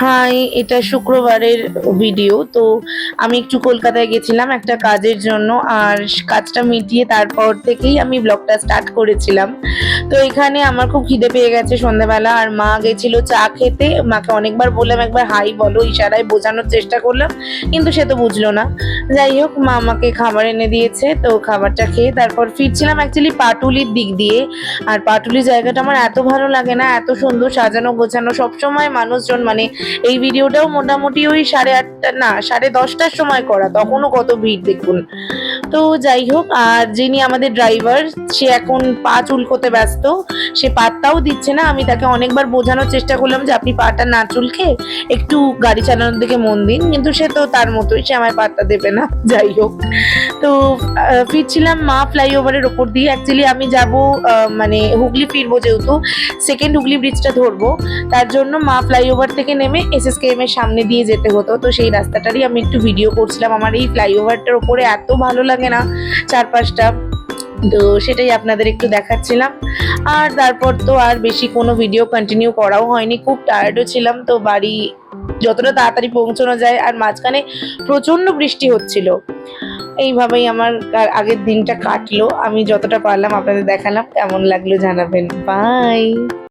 High, এটা শুক্রবারের video. তো আমি একটু কলকাতায় গেছিলাম একটা কাজের জন্য, আর কাজটা মিটিয়ে তারপর থেকেই আমি ব্লগটা স্টার্ট করেছিলাম। তো এখানে আমার খুব খিদে পেয়ে গেছে সন্ধ্যাবেলা, আর মা গেছিল চা খেতে। মাকে অনেকবার বললাম একবার হাই বলো, ইশারায় বোঝানোর চেষ্টা করলাম, কিন্তু সে তো বুঝলো না। যাই হোক, মা আমাকে খাবার এনে দিয়েছে, তো খাবারটা খেয়ে তারপর ফিরছিলাম অ্যাকচুয়ালি পাটুলির দিক দিয়ে। আর পাটুলি জায়গাটা আমার এত ভালো লাগে না, এত সুন্দর সাজানো গোছানো, সবসময় মানুষজন, মানে এই ভিডিওটাও মোটামুটি ওই 8:30 না 10:30টার সময় করা, তখনও কত ভিড় দেখুন। তো যাই হোক, আর যিনি আমাদের ড্রাইভার, সে এখন পা চুলকোতে ব্যস্ত। সে পাত্তাও দিচ্ছে না। আমি তাকে অনেকবার বোঝানোর চেষ্টা করলাম যে আপনি পাটা না চুলকে একটু গাড়ি চালানোর দিকে মন দিন, কিন্তু সে তো তার মতোই, সে আমায় পাত্তা দেবে না। যাই হোক, তো ফিরছিলাম মা ফ্লাইওভারের ওপর দিয়ে। অ্যাকচুয়ালি আমি যাব, মানে হুগলি ফিরবো, যেহেতু সেকেন্ড হুগলি ব্রিজটা ধরবো, তার জন্য মা ফ্লাইওভার থেকে নেমে এসএসকেএম এর সামনে দিয়ে যেতে হতো। তো সেই রাস্তাটারই আমি একটু ভিডিও করছিলাম। আমার এই ফ্লাইওভারটার ওপরে এত ভালো লাগে না চারপাশটা, তো সেটাই আপনাদের একটু দেখাচ্ছিলাম। আর তারপর তো আর বেশি কোনো ভিডিও কন্টিনিউ করাও হয়নি, খুব টায়ার্ডও ছিলাম। তো বাড়ি যতটা তাড়াতাড়ি পৌঁছানো যায়, আর মাঝখানে প্রচন্ড বৃষ্টি হচ্ছিল। এইভাবেই আমার আগের দিনটা কাটলো। আমি যতটা পারলাম আপনাদের দেখালাম। কেমন লাগলো জানাবেন। বাই।